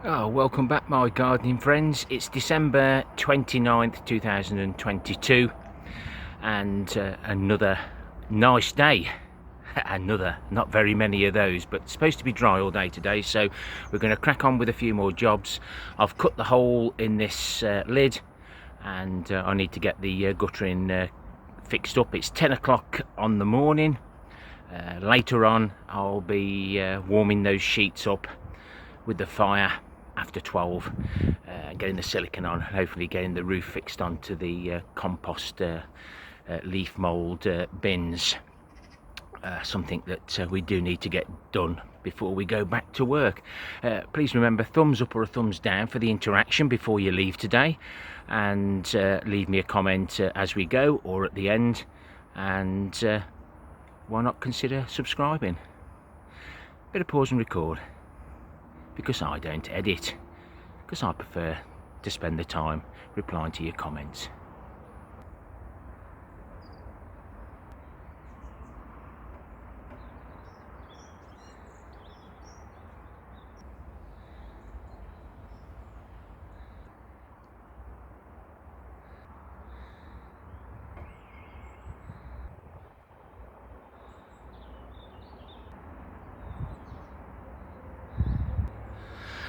Oh, welcome back my gardening friends. It's December 29th 2022 and another nice day. Another, not very many of those, but it's supposed to be dry all day today, so we're going to crack on with a few more jobs. I've cut the hole in this lid and I need to get the guttering fixed up. It's 10 o'clock on the morning. Later on I'll be warming those sheets up with the fire after 12, getting the silicone on, hopefully getting the roof fixed onto the compost leaf mould bins. Something that we do need to get done before we go back to work. Please remember, thumbs up or a thumbs down for the interaction before you leave today, and leave me a comment as we go or at the end, and why not consider subscribing. Bit of pause and record, because I don't edit, because I prefer to spend the time replying to your comments.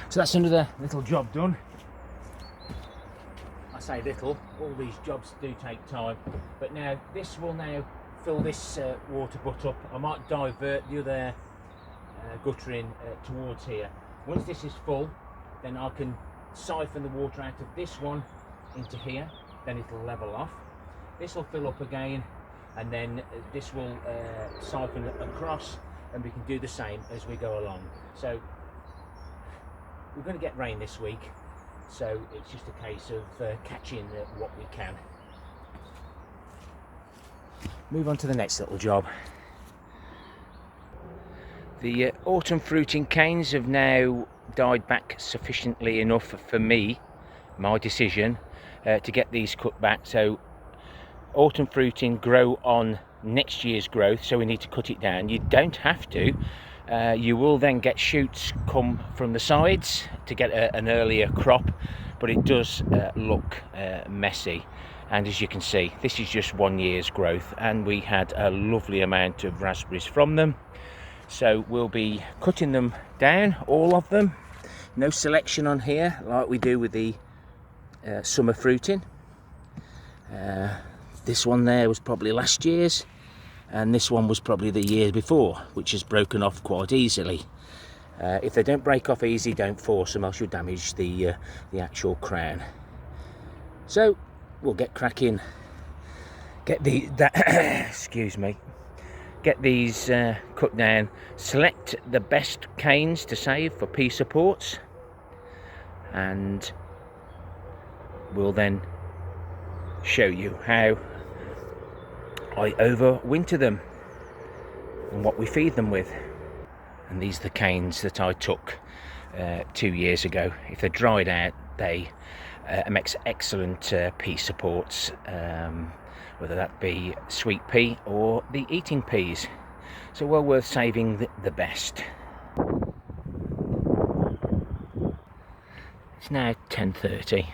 So that's another little job done. I say little, all these jobs do take time, but now this will now fill this water butt up. I might divert the other guttering towards here. Once this is full, then I can siphon the water out of this one into here, then it'll level off. This will fill up again, and then this will siphon across, and we can do the same as we go along. So we're going to get rain this week, so it's just a case of catching what we can. Move on to the next little job. The autumn fruiting canes have now died back sufficiently enough for me, my decision, to get these cut back. So autumn fruiting grow on next year's growth, so we need to cut it down. You don't have to. You will then get shoots come from the sides to get an earlier crop, but it does look messy. And as you can see, this is just 1 year's growth, and we had a lovely amount of raspberries from them. So we'll be cutting them down, all of them. No selection on here like we do with the summer fruiting. This one there was probably last year's, and this one was probably the year before, which has broken off quite easily. If they don't break off easy, don't force them, else you'll damage the actual crown. So we'll get cracking, get excuse me, get these cut down, select the best canes to save for pea supports, and we'll then show you how I overwinter them and what we feed them with. And these are the canes that I took 2 years ago. If they're dried out, they make excellent pea supports, whether that be sweet pea or the eating peas. So well worth saving the best. It's now 10:30.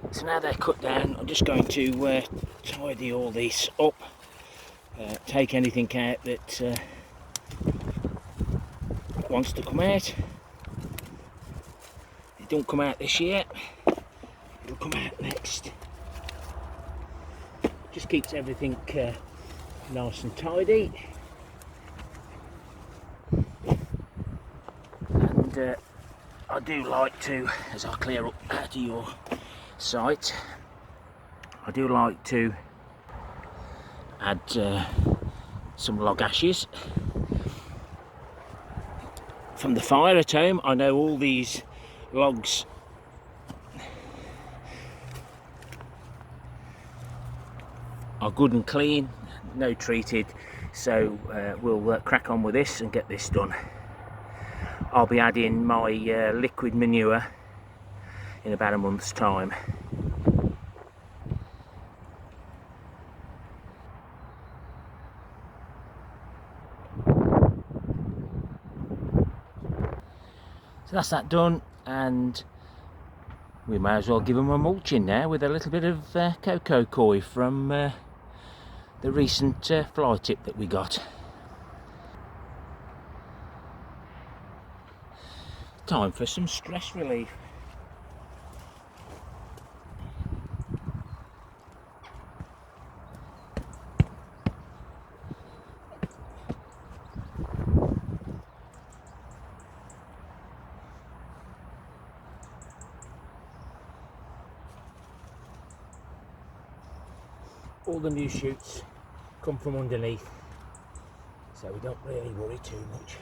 So now they're cut down, I'm just going to tidy all this up, take anything out that wants to come out. It don't come out this year, it'll come out next. Just keeps everything nice and tidy. And I do like to, as I clear up out of your sight, I do like to add some log ashes from the fire at home. I know all these logs are good and clean, no treated, so we'll crack on with this and get this done. I'll be adding my liquid manure in about a month's time. So that's that done, and we may as well give them a mulching now with a little bit of cocoa coir from the recent fly tip that we got. Time for some stress relief. All the new shoots come from underneath, so we don't really worry too much.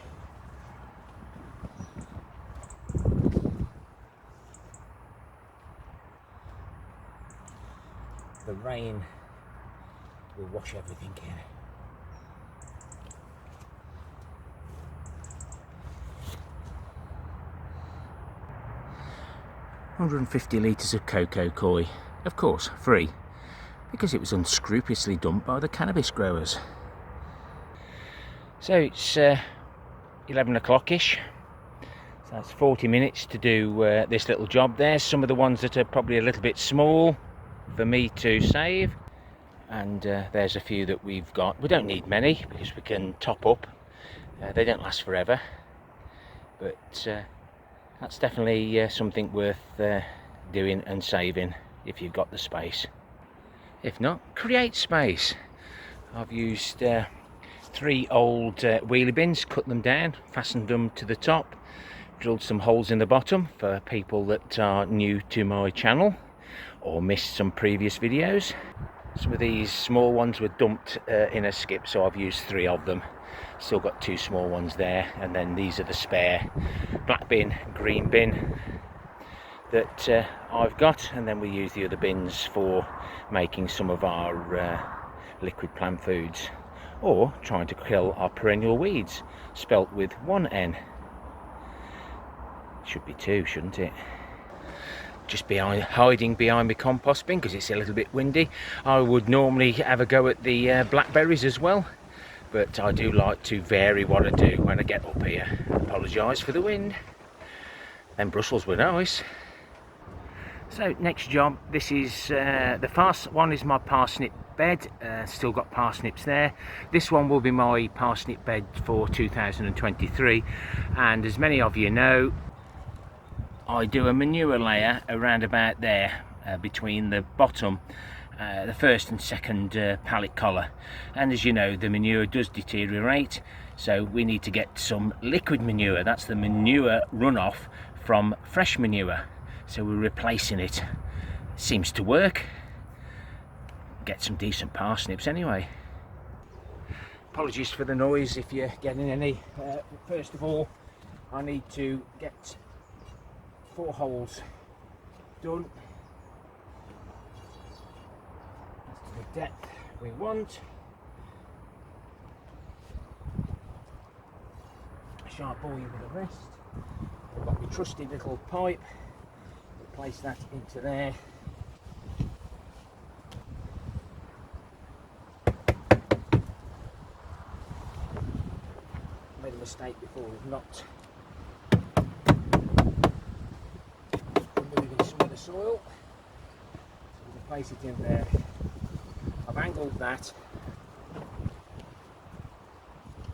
The rain will wash everything in. £150 litres of cocoa coir, of course free, because it was unscrupulously dumped by the cannabis growers. So it's 11 o'clock-ish, so that's 40 minutes to do this little job. There's some of the ones that are probably a little bit small for me to save, and there's a few that we've got. We don't need many because we can top up. They don't last forever, but that's definitely something worth doing and saving if you've got the space. If not, create space. I've used 3 old wheelie bins, cut them down, fastened them to the top, drilled some holes in the bottom for people that are new to my channel or missed some previous videos. Some of these small ones were dumped in a skip, so I've used 3 of them. Still got 2 small ones there, and then these are the spare black bin, green bin that I've got, and then we use the other bins for making some of our liquid plant foods, or trying to kill our perennial weeds, spelt with 1 N. Should be 2, shouldn't it? Just hiding behind my compost bin because it's a little bit windy. I would normally have a go at the blackberries as well, but I do like to vary what I do when I get up here. Apologise for the wind. Them Brussels were nice. So next job, this is the first one is my parsnip bed. Still got parsnips there. This one will be my parsnip bed for 2023, and as many of you know, I do a manure layer around about there between the bottom, the first and second pallet collar, and as you know, the manure does deteriorate, so we need to get some liquid manure. That's the manure runoff from fresh manure, so we're replacing it. Seems to work. Get some decent parsnips anyway. Apologies for the noise if you're getting any. First of all, I need to get 4 holes done. That's the depth we want. I shan't bore you with the rest. I've got my trusty little pipe. Place that into there. Made a mistake before with not removing some of the soil. So we can place it in there. I've angled that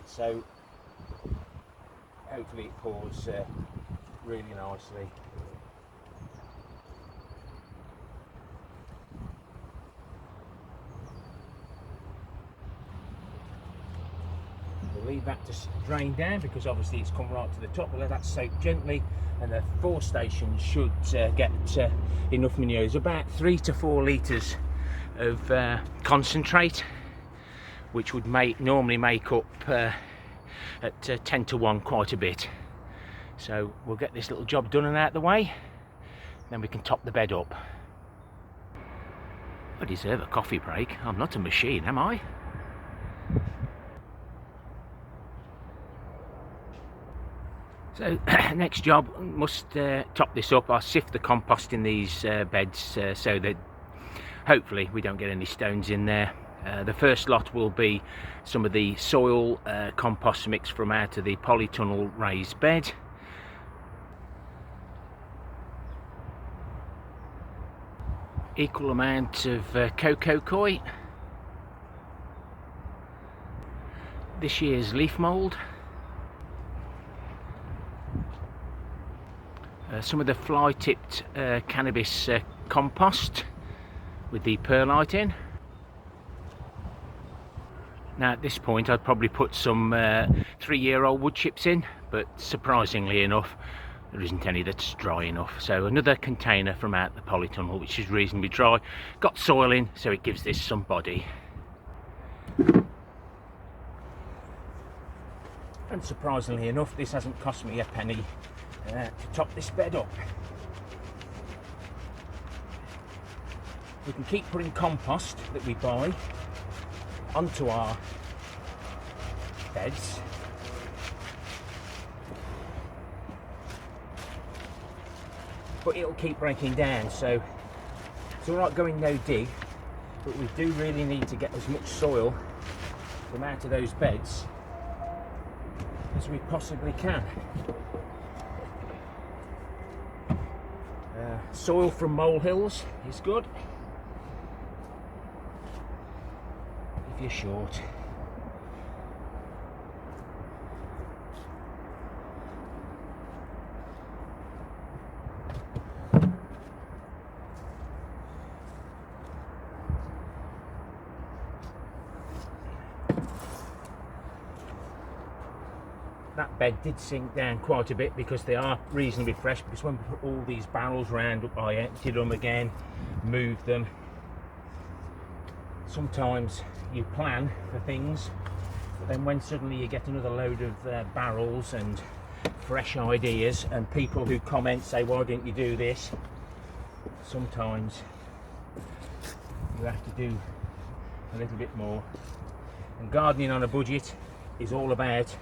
so hopefully it pours really nicely. Leave that to drain down because obviously it's come right to the top. We'll let that soak gently, and the 4 stations should get enough manure. It's about 3 to 4 litres of concentrate, which would normally make up at 10 to 1 quite a bit. So we'll get this little job done and out of the way, then we can top the bed up. I deserve a coffee break. I'm not a machine, am I? So next job, must top this up. I'll sift the compost in these beds so that hopefully we don't get any stones in there. The first lot will be some of the soil compost mix from out of the polytunnel raised bed. Equal amount of cocoa coir. This year's leaf mould. Some of the fly-tipped cannabis compost with the perlite in. Now at this point I'd probably put some 3-year-old wood chips in, but surprisingly enough there isn't any that's dry enough. So another container from out the polytunnel, which is reasonably dry. Got soil in, so it gives this some body. And surprisingly enough, this hasn't cost me a penny to top this bed up. We can keep putting compost that we buy onto our beds. But it'll keep breaking down, so it's alright going no dig, but we do really need to get as much soil from out of those beds as we possibly can. Soil from molehills is good if you're short. That bed did sink down quite a bit because they are reasonably fresh, because when we put all these barrels round, I emptied them again, moved them. Sometimes you plan for things, but then when suddenly you get another load of barrels and fresh ideas, and people who comment say, why didn't you do this? Sometimes you have to do a little bit more. And gardening on a budget is all about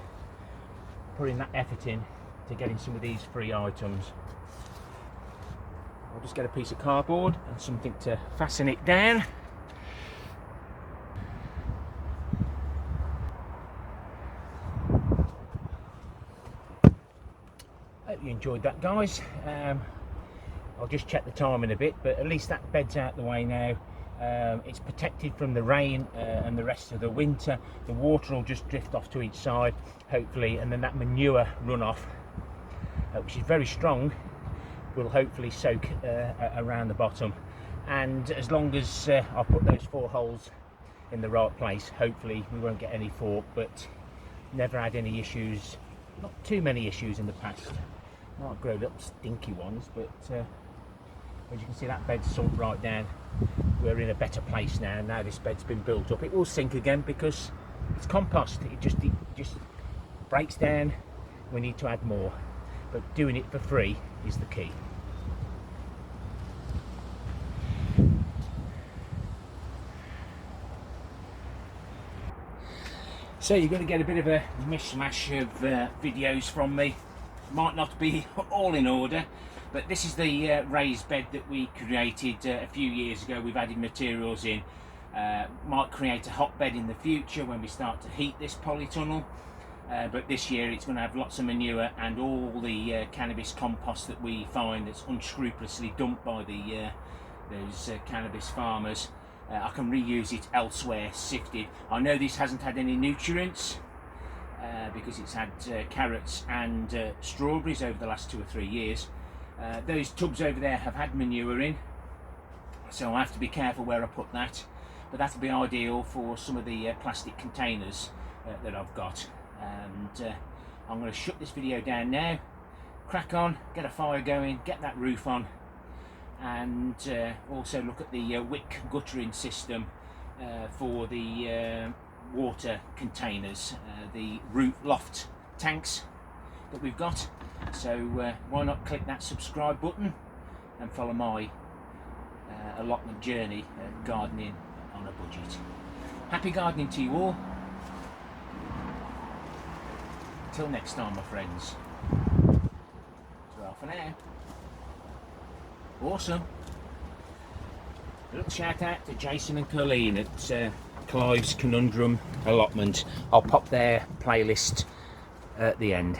putting that effort in to getting some of these free items. I'll just get a piece of cardboard and something to fasten it down. Hope you enjoyed that, guys. I'll just check the time in a bit, but at least that bed's out the way now. It's protected from the rain and the rest of the winter. The water will just drift off to each side, hopefully, and then that manure runoff, which is very strong, will hopefully soak around the bottom. And as long as I put those 4 holes in the right place, hopefully we won't get any fork. But never had any issues, not too many issues in the past. Might grow little stinky ones, but as you can see, that bed's sunk right down. We're in a better place now. Now this bed's been built up. It will sink again because it's compost. It just breaks down. We need to add more, but doing it for free is the key. So you're going to get a bit of a mishmash of videos from me. Might not be all in order, but this is the raised bed that we created a few years ago. We've added materials in. Might create a hotbed in the future when we start to heat this polytunnel, but this year it's going to have lots of manure and all the cannabis compost that we find that's unscrupulously dumped by those cannabis farmers. I can reuse it elsewhere, sifted. I know this hasn't had any nutrients because it's had carrots and strawberries over the last 2 or 3 years. Those tubs over there have had manure in, so I have to be careful where I put that, but that'll be ideal for some of the plastic containers that I've got. And I'm going to shut this video down now, crack on, get a fire going, get that roof on, and also look at the wick guttering system for the water containers, the roof loft tanks that we've got. So why not click that subscribe button and follow my allotment journey, gardening on a budget. Happy gardening to you all. Until next time, my friends. Ta-ra for now. Awesome. A little shout out to Jason and Colleen at Clive's Conundrum Allotment. I'll pop their playlist at the end.